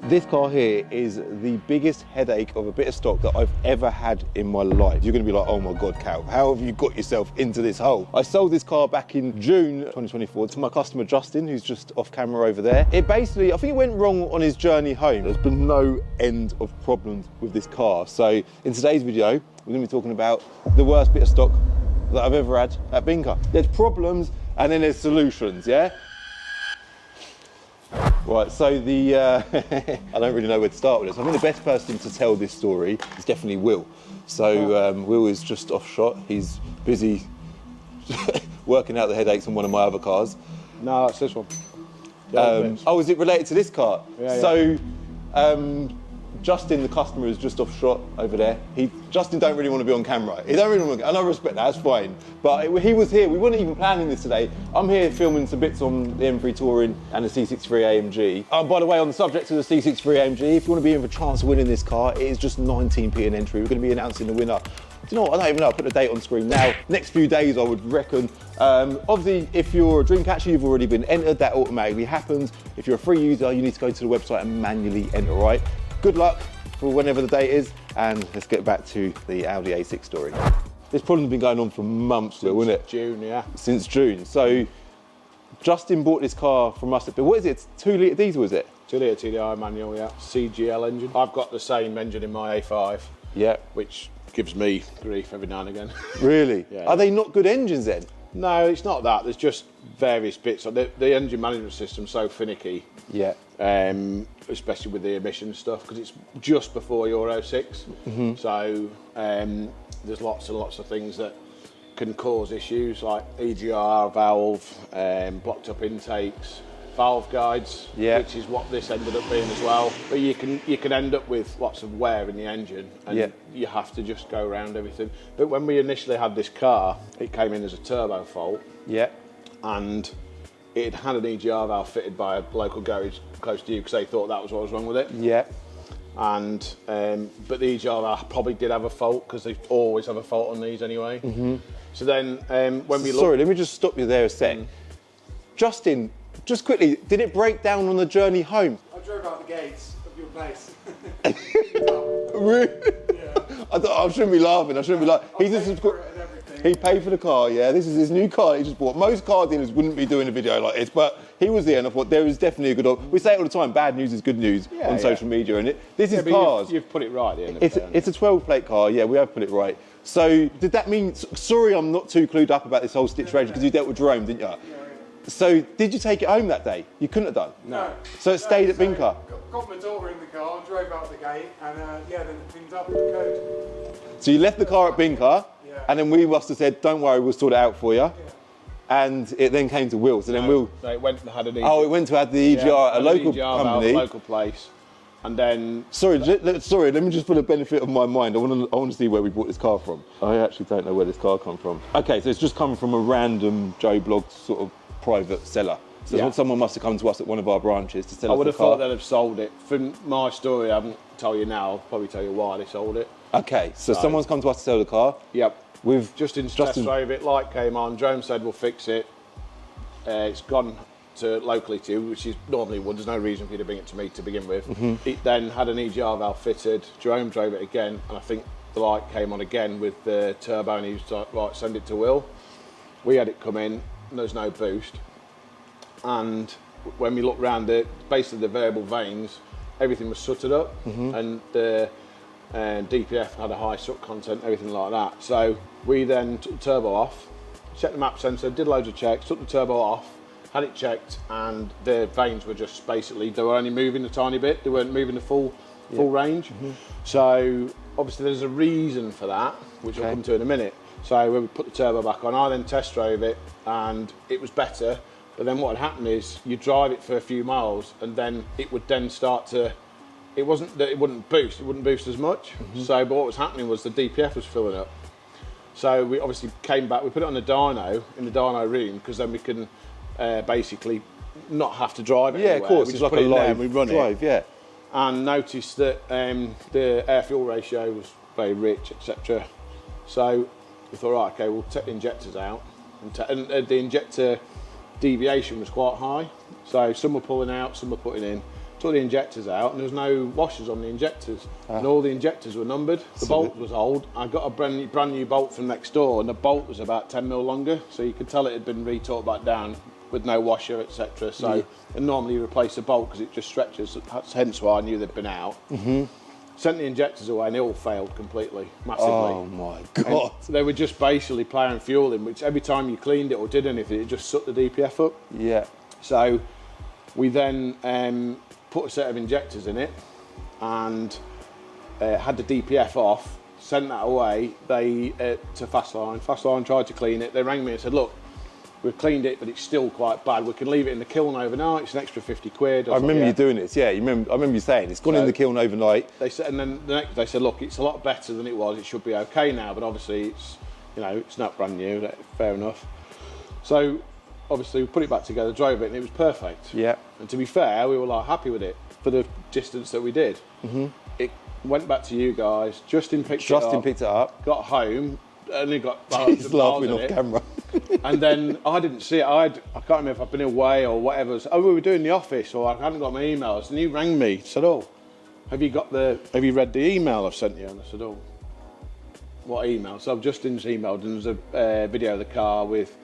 This car here is the biggest headache of a bit of stock that I've ever had in my life. You're going to be like, oh my God, Cal, how have you got yourself into this hole? I sold this car back in June 2024 to my customer Justin, who's just off camera over there. It basically, I think it went wrong on his journey home. There's been no end of problems with this car. So in today's video, we're going to be talking about the worst bit of stock that I've ever had at Binker. There's problems and then there's solutions, yeah? Right, so I don't really know where to start with this. I think the best person to tell this story is definitely Will. So Will is just off shot. He's busy working out the headaches on one of my other cars. No, that's this one. Oh, is it related to this car? Yeah, so Justin, the customer, is just off shot over there. Justin don't really want to be on camera. He don't really want to, and I respect that, that's fine. But he was here, we weren't even planning this today. I'm here filming some bits on the M3 Touring and the C63 AMG. By the way, on the subject of the C63 AMG, if you want to be in for a chance of winning this car, it is just 19p an entry. We're going to be announcing the winner. Do you know what? I don't even know. I'll put the date on screen now. Next few days, I would reckon. Obviously, if you're a dream catcher, you've already been entered. That automatically happens. If you're a free user, you need to go to the website and manually enter, right? Good luck for whenever the date is, and let's get back to the Audi A6 story. This problem's been going on for months, Will, isn't it? June, yeah. Since June. So Justin bought this car from us. What is it? It's 2 litre diesel, is it? 2 litre TDI manual, yeah. CGL engine. I've got the same engine in my A5. Yeah. Which gives me grief every now and again. Really? Yeah. Are they not good engines then? No, it's not that. There's just various bits. The engine management system's so finicky. Yeah. Especially with the emission stuff, because it's just before Euro 6. Mm-hmm. So there's lots and lots of things that can cause issues, like EGR valve, blocked up intakes, valve guides, which is what this ended up being as well. But you can end up with lots of wear in the engine, and you have to just go around everything. But when we initially had this car, it came in as a turbo fault. Yeah. And it had an EGR valve fitted by a local garage close to you, because they thought that was what was wrong with it. Yeah. And but the EGR valve probably did have a fault, because they always have a fault on these anyway. Mm-hmm. So then when we looked... Sorry, let me just stop you there a sec. Justin, just quickly, did it break down on the journey home? I drove out the gates of your place. Really? Yeah. I shouldn't be laughing. I shouldn't be laughing. He paid for the car, yeah. This is his new car he just bought. Most car dealers wouldn't be doing a video like this, but he was there, and I thought there is definitely a good option. We say it all the time, bad news is good news on social media, and this is cars. You've put it right at the end of It's a 12 plate car, yeah, we have put it right. So did that mean, sorry I'm not too clued up about this whole situation, because you dealt with Jerome, didn't you? Yeah. So did you take it home that day? You couldn't have done? No. So it stayed at Binker? Got my daughter in the car, drove out the gate, and then it cleaned up with the code. So you left the car at Binker, and then we must have said, don't worry, we'll sort it out for you. Yeah. And it then came to Will. So then Will... So it went and had an EGR. Oh, it went to have the EGR, a local company. A local place. And then... Sorry, let me just for the benefit of my mind, I want to see where we bought this car from. I actually don't know where this car come from. Okay, so it's just come from a random Joe Bloggs sort of private seller. So someone must have come to us at one of our branches to sell us the car. I would have thought they'd have sold it. From my story, I haven't tell you now, I'll probably tell you why they sold it. Okay, so someone's come to us to sell the car. Yep. We've just test drove it, light came on, Jerome said we'll fix it. It's gone to locally to you, which is normally would. There's no reason for you to bring it to me to begin with. Mm-hmm. It then had an EGR valve fitted. Jerome drove it again, and I think the light came on again with the turbo, and he was like, right, send it to Will. We had it come in, and there's no boost. And when we looked round basically the variable vanes, everything was sooted up, and the DPF had a high soot content, everything like that. So we then took the turbo off, checked the map sensor, did loads of checks, took the turbo off, had it checked, and the vanes were just basically, they were only moving a tiny bit, they weren't moving the full range. Mm-hmm. So obviously there's a reason for that, which I'll come to in a minute. So when we put the turbo back on, I then test drove it, and it was better. But then what had happened is you drive it for a few miles, and then it would then start to, it wasn't that it wouldn't boost as much. Mm-hmm. So, but what was happening was the DPF was filling up. So we obviously came back, we put it on the dyno, in the dyno room, because then we can basically not have to drive it anywhere. Yeah, of course, we it's just like put a it in there live and we run drive, it. And noticed that the air-fuel ratio was very rich, etc. So we thought, right, okay, we'll take the injectors out. And the injector deviation was quite high. So some were pulling out, some were putting in. took the injectors out, and there was no washers on the injectors, and all the injectors were numbered. The bolt was old. I got a brand new bolt from next door, and the bolt was about 10 mil longer, so you could tell it had been retort back down with no washer, etc. So, and normally you replace a bolt because it just stretches. That's hence why I knew they'd been out. Sent the injectors away, and they all failed completely, massively. Oh my God. And they were just basically ploughing fuel in, which every time you cleaned it or did anything, it just sucked the DPF up. Yeah. So we then put a set of injectors in it and had the DPF off, sent that away to Fastline. Fastline tried to clean it. They rang me and said, look, we've cleaned it, but it's still quite bad. We can leave it in the kiln overnight. It's an extra 50 quid. I remember you doing this. Yeah, I remember you saying it's gone in the kiln overnight. They said, and then the next they said, look, it's a lot better than it was. It should be okay now, but obviously it's, you know, it's not brand new. Fair enough. So obviously we put it back together, drove it, and it was perfect. Yeah. And to be fair, we were like happy with it for the distance that we did. It went back to you guys. Justin picked it up. Got home. Only got He's laughing off camera. And then I didn't see it. I can't remember if I've been away or whatever. Oh, we were doing the office, or I hadn't got my emails. And he rang me, said, "Oh, have you read the email I've sent you?" And I said, "Oh, what email?" So I've just emailed, and there's a video of the car with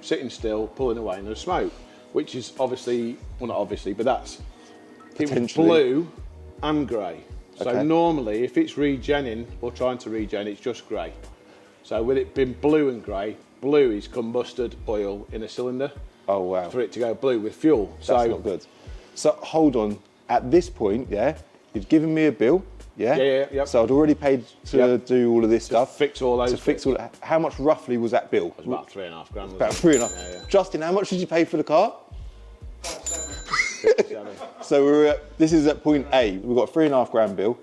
sitting still, pulling away, and there's smoke, which is obviously, well, not obviously, but it was blue and grey. So normally, if it's regenning or trying to regen, it's just grey. So with it being blue and grey, blue is combusted oil in a cylinder. Oh wow! For it to go blue with fuel. That's not good. So hold on. At this point, you'd given me a bill. Yeah. So I'd already paid to do all of this stuff. Fix all those. How much roughly was that bill? It was about £3.5 grand. About £3.5. Yeah. Justin, how much did you pay for the car? 57. So this is at point A. We've got a £3.5 grand bill.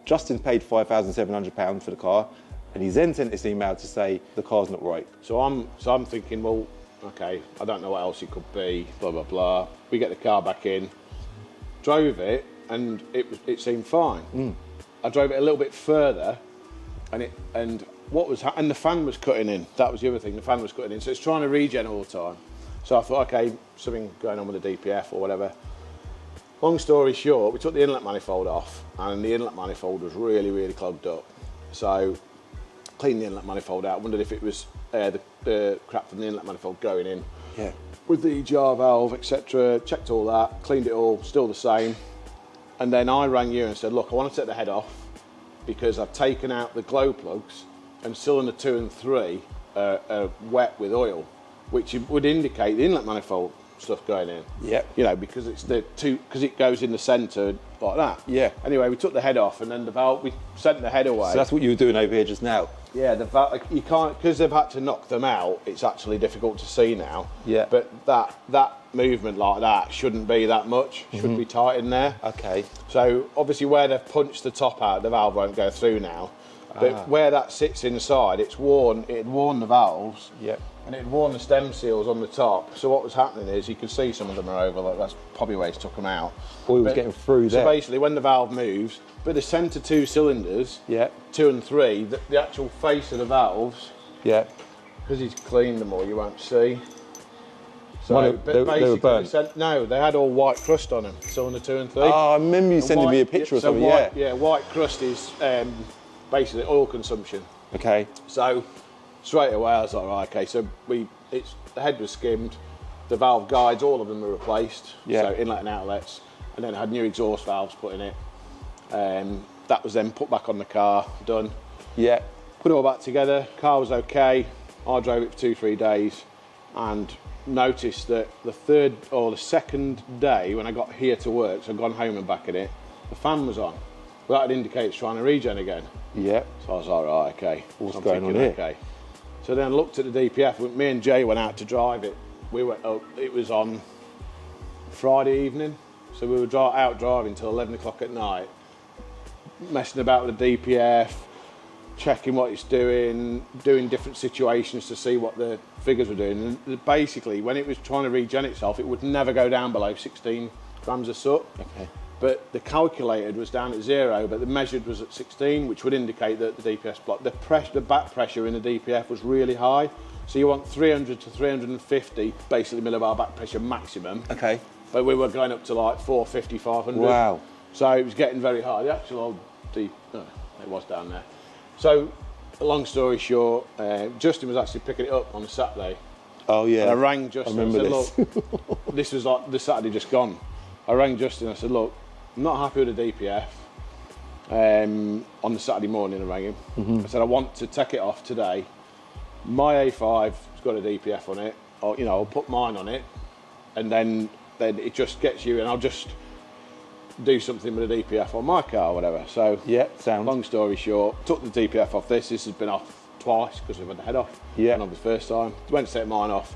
Justin paid £5,700 for the car, and he's then sent this email to say the car's not right. So I'm thinking, well, okay, I don't know what else it could be. Blah blah blah. We get the car back in, drove it, and it seemed fine. I drove it a little bit further, and the fan was cutting in. That was the other thing. The fan was cutting in, so it's trying to regen all the time. So I thought, okay, something going on with the DPF or whatever. Long story short, we took the inlet manifold off, and the inlet manifold was really, really clogged up. So cleaned the inlet manifold out, wondered if it was the crap from the inlet manifold going in. Yeah. With the jar valve, etc. Checked all that, cleaned it all, still the same. And then I rang you and said, look, I want to take the head off because I've taken out the glow plugs and cylinder 2 and 3 are wet with oil, which would indicate the inlet manifold stuff going in. Yeah. You know, because it's because it goes in the centre like that. Yeah. Anyway, we took the head off, and then the valve, we sent the head away. So that's what you were doing over here just now. Yeah, the valve, you can't, because they've had to knock them out. It's actually difficult to see now. Yeah. But that movement like that shouldn't be that much. Should be tight in there. Okay. So obviously where they've punched the top out, the valve won't go through now. But where that sits inside, it had worn the valves. Yeah. And it had worn the stem seals on the top. So what was happening is, you can see some of them are over, like that's probably where he's took them out. Oil was getting through there. So basically when the valve moves, but the centre 2 cylinders, 2 and 3, the actual face of the valves, because he's cleaned them all, you won't see. So they were burnt? No, they had all white crust on them, cylinder 2 and 3. Oh, I remember you sending me a picture or something, Yeah, white crust is basically oil consumption. Okay. So straight away I was like, right, okay, so the head was skimmed, the valve guides, all of them were replaced, so inlet and outlets, and then I had new exhaust valves put in it. That was then put back on the car, done. Yeah. Put it all back together, car was okay, I drove it for 2-3 days, and noticed that the second day when I got here to work, so I'd gone home and back in it, the fan was on. Well, that would indicate it's trying to regen again. Yeah. So I was like, right, okay. What's going on here? Okay. So then I looked at the DPF. Me and Jay went out to drive it. It was on Friday evening, so we were out driving till 11 o'clock at night, messing about with the DPF, checking what it's doing different situations to see what the figures were doing. And basically, when it was trying to regen itself, it would never go down below 16 grams of soot. Okay. But the calculated was down at 0, but the measured was at 16, which would indicate that the DPF block, the back pressure in the DPF was really high. So you want 300 to 350, basically millibar back pressure maximum. Okay. but we were going up to like 450, 500. Wow. So it was getting very hard. The actual old deep, no, it was down there. So, long story short, Justin was actually picking it up on a Saturday. Oh yeah. And I rang Justin. I remember I said, look, this was like the Saturday just gone. I rang Justin. I said, look, I'm not happy with the DPF. On the Saturday morning, I rang him. I said, I want to take it off today. My A5's got a DPF on it. I'll put mine on it, and then it just gets you, and I'll just do something with a DPF on my car or whatever. So yeah, sound. Long story short, took the DPF off this. This has been off twice because we've had the head off. Yeah. And on the first time, went to take mine off.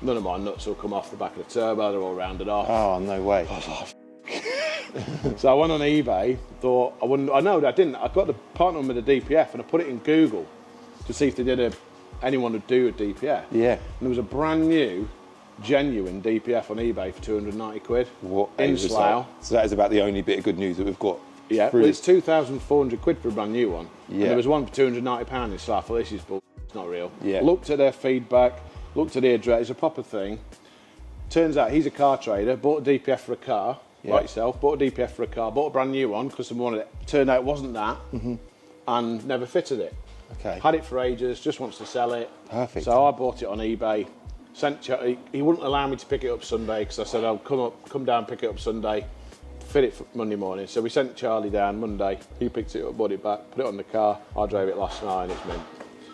None of my nuts will come off the back of the turbo. They're all rounded off. Oh no way. I was like, so I went on eBay. Thought I wouldn't. I know I didn't. I got the part number of the DPF and I put it in Google to see if they did anyone would do a DPF. Yeah. And there was a brand new, genuine DPF on eBay for 290 quid. What in Slough. So that is about the only bit of good news that we've got. Yeah, well, it's 2,400 quid for a brand new one. Yeah. And there was one for 290 pounds in Slough. Well, this is bull. It's not real. Yeah. Looked at their feedback. Looked at the address. It's a proper thing. Turns out he's a car trader. Bought a DPF for a car. Yeah. Like yourself. Bought a DPF for a car. Bought a brand new one because someone wanted it. Turned out it wasn't that. And never fitted it. Okay. Had it for ages. Just wants to sell it. Perfect. So I bought it on eBay. He wouldn't allow me to pick it up Sunday because I said I'll come down, pick it up Sunday, fit it for Monday morning. So we sent Charlie down Monday. He picked it up, brought it back, put it on the car. I drove it last night and it's mint.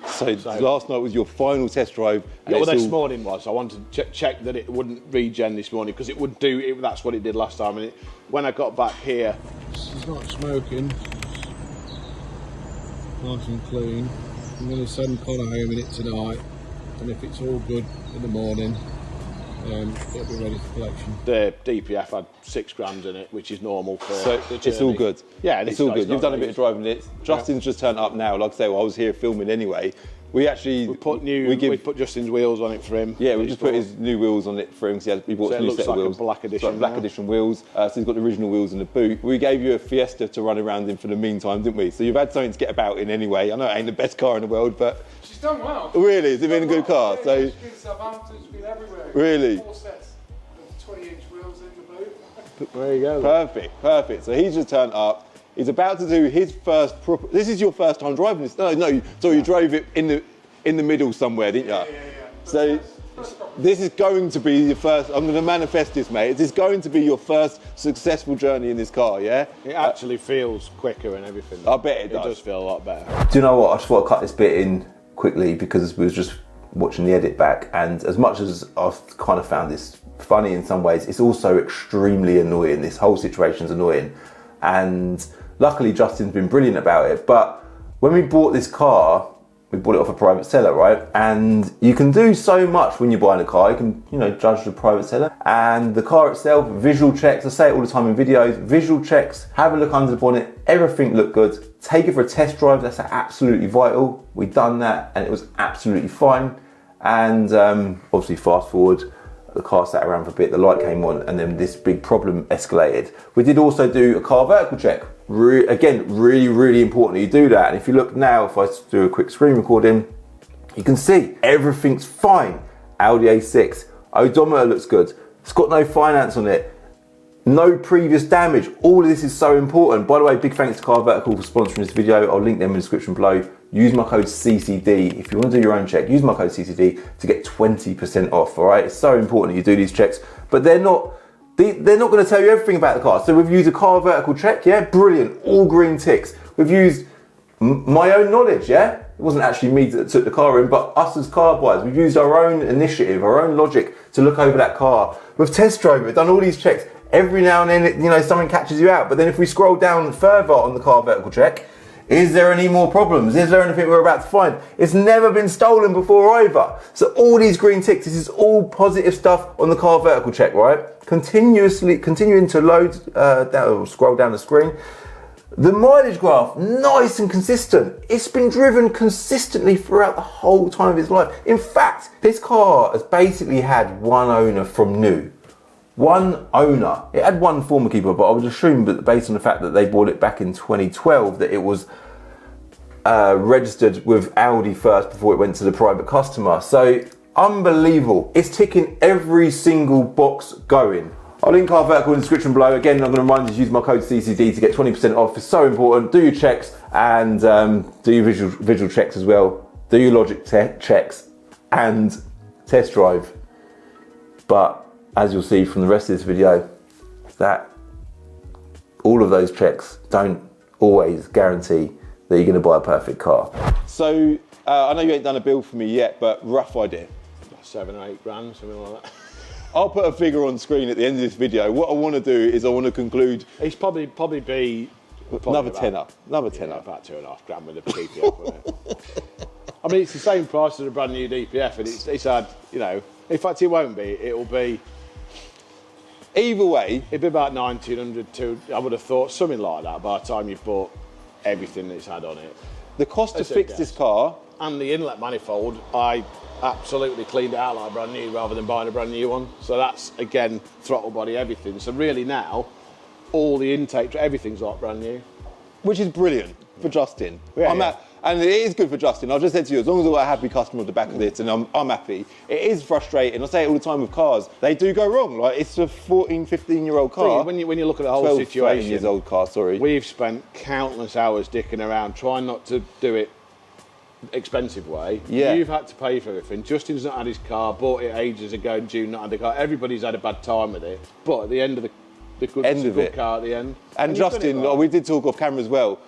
So last night was your final test drive. Yeah, well, this morning was. I wanted to check that it wouldn't regen this morning because it would do. That's what it did last time. And when I got back here, it's not smoking. Nice and clean. I'm going to send Connor home in it tonight, and if it's all good in the morning, it'll be ready for collection. The DPF had 6 grams in it, which is normal for So the it's journey. all good. Yeah, it's all good. You've done a bit of driving it. Justin's just turned up now. Like I say, well, I was here filming anyway. We put Justin's wheels on it for him. Yeah, we just put his new wheels on it for him. So he bought a new set of wheels. A black edition. Like black edition wheels. So he's got the original wheels in the boot. We gave you a Fiesta to run around in for the meantime, didn't we? So you've had something to get about in anyway. I know it ain't the best car in the world, but she's done well. Really, has it been a good car? Yeah, So she's been Southampton, she's been everywhere. Really? 4 sets of 20-inch wheels in the boot. There you go. Perfect. So he's just turned up. He's about to do his first proper. This is your first time driving this? No. So you drove it in the middle somewhere, didn't you? Yeah. So this is going to be your first. I'm going to manifest this, mate. This is going to be your first successful journey in this car, yeah? It actually feels quicker and everything. I bet it does. It does feel a lot better. Do you know what? I just want to cut this bit in quickly because we was just watching the edit back, and as much as I've kind of found this funny in some ways, it's also extremely annoying. This whole situation's annoying, and luckily Justin's been brilliant about it. But when we bought this car, we bought it off a private seller, right? And you can do so much when you're buying a car. You can, judge the private seller. And the car itself, visual checks, I say it all the time in videos, visual checks, have a look under the bonnet, everything looked good. Take it for a test drive, that's absolutely vital. We've done that and it was absolutely fine. And obviously fast forward, the car sat around for a bit, the light came on, and then this big problem escalated. We did also do a car vertical check. Again, really important that you do that. And if you look now, if I do a quick screen recording, you can see everything's fine. Audi A6, odometer looks good. It's got no finance on it. No previous damage. All of this is so important. By the way, big thanks to Car Vertical for sponsoring this video. I'll link them in the description below. Use my code CCD. If you want to do your own check, use my code CCD to get 20% off, all right? It's so important that you do these checks, but they're not going to tell you everything about the car. So we've used a Car Vertical check, yeah? Brilliant, all green ticks. We've used my own knowledge, yeah? It wasn't actually me that took the car in, but us as car buyers. We've used our own initiative, our own logic to look over that car. We've test drove it, done all these checks. Every now and then, something catches you out. But then if we scroll down further on the Car Vertical check, is there any more problems? Is there anything we're about to find? It's never been stolen before either. So all these green ticks, this is all positive stuff on the Car Vertical check, right? Continuing to load, scroll down the screen. The mileage graph, nice and consistent. It's been driven consistently throughout the whole time of its life. In fact, this car has basically had one owner from new. One owner. It had one former keeper, but I would assume that based on the fact that they bought it back in 2012, that it was registered with Audi first before it went to the private customer. So unbelievable. It's ticking every single box going. I'll link our vertical in the description below. Again, I'm going to remind you to use my code CCD to get 20% off. It's so important. Do your checks and do your visual checks as well. Do your logic checks and test drive. But as you'll see from the rest of this video, that all of those checks don't always guarantee that you're going to buy a perfect car. So I know you ain't done a build for me yet, but rough idea. 7 or 8 grand, something like that. I'll put a figure on screen at the end of this video. What I want to do is I want to conclude. It's probably be another tenner. Another tenner. About 2.5 grand with a DPF on it. I mean, it's the same price as a brand new DPF, and it's had, you know. In fact, it won't be. It'll be. Either way, it'd be about 1,900 to. I would have thought something like that by the time you've bought everything that's had on it. The cost to fix this car and the inlet manifold, I absolutely cleaned it out like brand new rather than buying a brand new one. So that's, again, throttle body, everything. So really now, all the intake, everything's like brand new. Which is brilliant for Justin. Yeah, and it is good for Justin. I just said to you, as long as I've got a happy customer at the back of this and I'm happy, it is frustrating. I say it all the time with cars. They do go wrong. Like, it's a 14, 15-year-old car. When you look at the whole 12, situation, 13 years old car, sorry. We've spent countless hours dicking around trying not to do it expensive way. Yeah. You've had to pay for everything. Justin's not had his car, bought it ages ago, and June not had the car. Everybody's had a bad time with it. But at the end of the good car at the end. And Justin, we did talk off camera as well.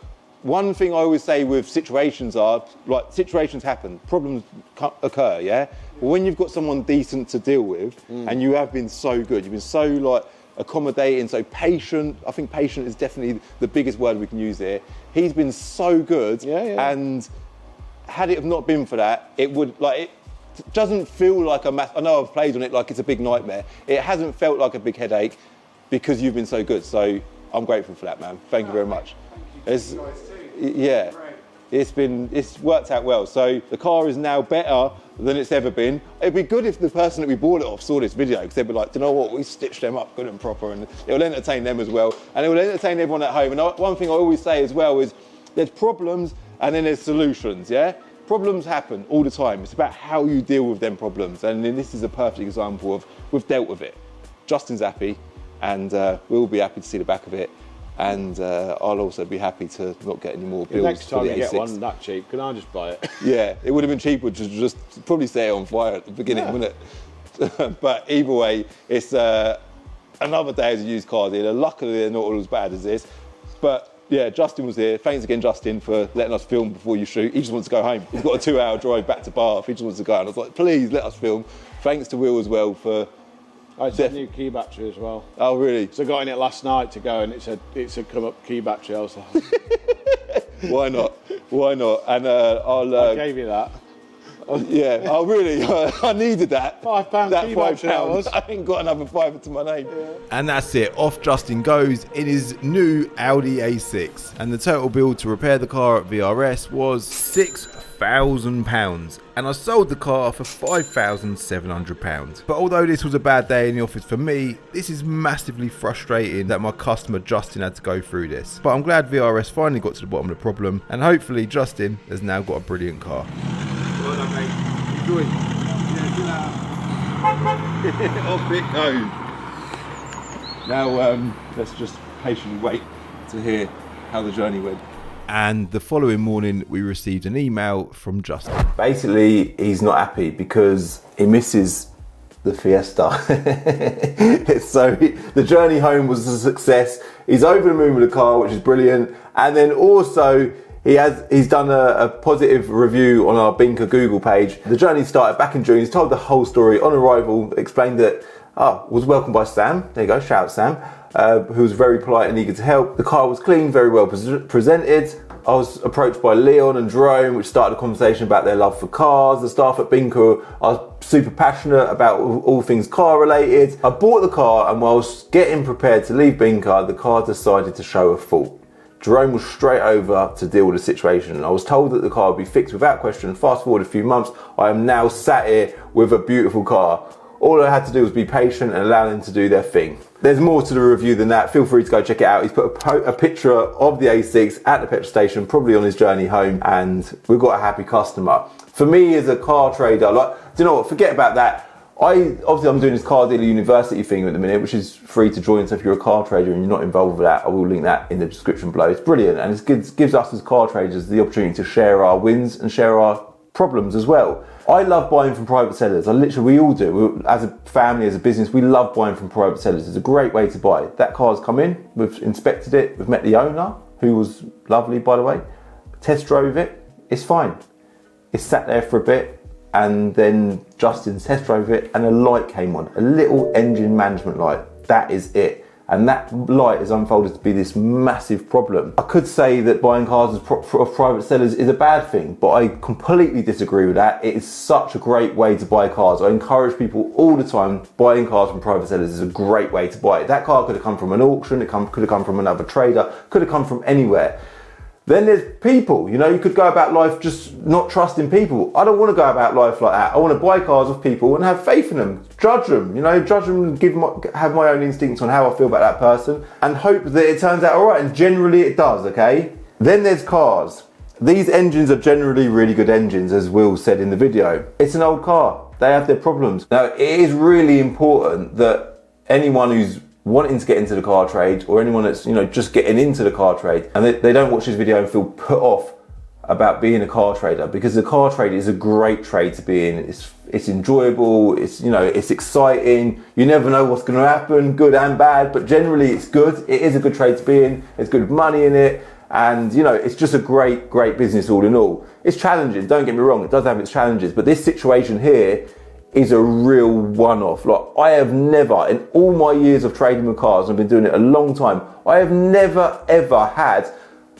One thing I always say with situations are, like, situations happen, problems occur, yeah? But when you've got someone decent to deal with, and you have been so good, you've been so, like, accommodating, so patient. I think patient is definitely the biggest word we can use here. He's been so good, and had it have not been for that, it would, like, it doesn't feel like I know I've played on it like it's a big nightmare. It hasn't felt like a big headache because you've been so good. So I'm grateful for that, man. Thank you very much. Thank you. Yeah, it's worked out well. So the car is now better than it's ever been. It'd be good if the person that we bought it off saw this video, because they'd be like, do you know what, we stitched them up good and proper, and it'll entertain them as well, and it will entertain everyone at home. And one thing I always say as well is there's problems and then there's solutions, yeah? Problems happen all the time. It's about how you deal with them problems, and then this is a perfect example of we've dealt with it. Justin's happy, and we'll be happy to see the back of it. And I'll also be happy to not get any more bills. Next time for the you A6. get one that cheap, can I just buy it? Yeah, it would have been cheaper to just probably set it on fire at the beginning, wouldn't it? But either way, it's another day as a used car dealer. Luckily, they're not all as bad as this. But yeah, Justin was here. Thanks again, Justin, for letting us film before you shoot. He just wants to go home. He's got a 2-hour drive back to Bath. He just wants to go. And I was like, please let us film. Thanks to Will as well for. It's a new key battery as well. Oh, really? So I got in it last night to go, and it said come up key battery. I was like, why not? Why not? And I gave you that. Yeah. Oh, really? I needed that. £5 That key £5. battery. I ain't got another £5 to my name. Yeah. And that's it. Off Justin goes in his new Audi A6. And the total bill to repair the car at VRS was £6,000. And I sold the car for £5,700. But although this was a bad day in the office for me, this is massively frustrating that my customer Justin had to go through this. But I'm glad VRS finally got to the bottom of the problem, and hopefully Justin has now got a brilliant car. Well done, mate. Enjoy. Yeah, do that. Off it goes. Now, let's just patiently wait to hear how the journey went. And the following morning, we received an email from Justin. Basically, he's not happy because he misses the Fiesta. So the journey home was a success. He's over the moon with the car, which is brilliant. And then also, he's done a positive review on our Binker Google page. The journey started back in June. He's told the whole story on arrival, explained that, was welcomed by Sam. There you go, shout out Sam. Who was very polite and eager to help. The car was clean, very well presented. I was approached by Leon and Jerome, which started a conversation about their love for cars. The staff at Binker are super passionate about all things car related. I bought the car, and whilst getting prepared to leave Binker, the car decided to show a fault. Jerome was straight over to deal with the situation. I was told that the car would be fixed without question. Fast forward a few months, I am now sat here with a beautiful car. All I had to do was be patient and allow them to do their thing. There's more to the review than that. Feel free to go check it out. He's put a picture of the A6 at the petrol station, probably on his journey home, and we've got a happy customer. For me as a car trader, do you know what? Forget about that. Obviously I'm doing this car dealer university thing at the minute, which is free to join. So if you're a car trader and you're not involved with that, I will link that in the description below. It's brilliant, and it gives us as car traders the opportunity to share our wins and share our problems as well. I love buying from private sellers. We all do. As a family, as a business, we love buying from private sellers. It's a great way to buy. That car's come in, we've inspected it, we've met the owner, who was lovely, by the way, test drove it, it's fine. It's sat there for a bit, and then Justin test drove it and a light came on, a little engine management light. That is it. And that light has unfolded to be this massive problem. I could say that buying cars of private sellers is a bad thing, but I completely disagree with that. It is such a great way to buy cars. I encourage people all the time, buying cars from private sellers is a great way to buy it. That car could have come from an auction, it could have come from another trader, could have come from anywhere. Then there's people, you know, you could go about life just not trusting people. I don't want to go about life like that. I want to buy cars off people and have faith in them, judge them, have my own instincts on how I feel about that person and hope that it turns out all right, and generally it does, okay? Then there's cars. These engines are generally really good engines, as Will said in the video. It's an old car, they have their problems. Now, it is really important that anyone who's wanting to get into the car trade, or anyone that's, you know, just getting into the car trade, and they don't watch this video and feel put off about being a car trader, because the car trade is a great trade to be in. It's enjoyable, it's, you know, it's exciting, you never know what's going to happen, good and bad, but generally it's good. It is a good trade to be in, there's good money in it, and you know, it's just a great business all in all. It's challenging, don't get me wrong, it does have its challenges, but this situation here is a real one-off. Like, I have never, in all my years of trading with cars, I've been doing it a long time, I have never ever had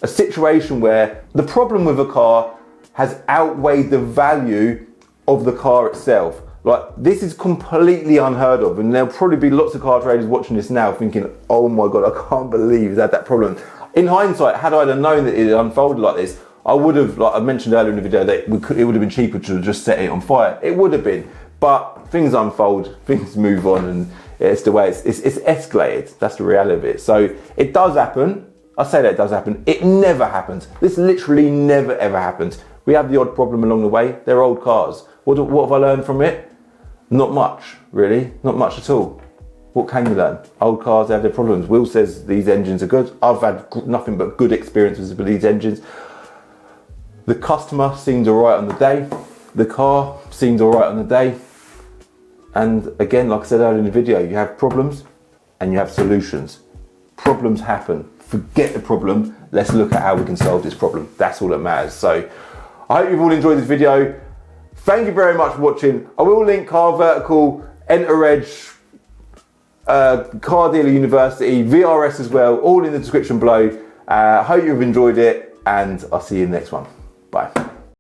a situation where the problem with a car has outweighed the value of the car itself. Like, this is completely unheard of, and there'll probably be lots of car traders watching this now thinking, oh my God, I can't believe he's had that problem. In hindsight, had I known that it had unfolded like this, I would have, like I mentioned earlier in the video, that it would have been cheaper to just set it on fire. It would have been. But things unfold, things move on, and it's the way it's escalated. That's the reality of it. So it does happen. I say that it does happen. It never happens. This literally never ever happens. We have the odd problem along the way. They're old cars. What have I learned from it? Not much, really. Not much at all. What can you learn? Old cars have their problems. Will says these engines are good. I've had nothing but good experiences with these engines. The customer seemed all right on the day. The car seemed all right on the day. And again, like I said earlier in the video, you have problems and you have solutions. Problems happen. Forget the problem. Let's look at how we can solve this problem. That's all that matters. So I hope you've all enjoyed this video. Thank you very much for watching. I will link Car Vertical, Enter Edge, Car Dealer University, VRS as well, all in the description below. Hope you've enjoyed it, and I'll see you in the next one. Bye.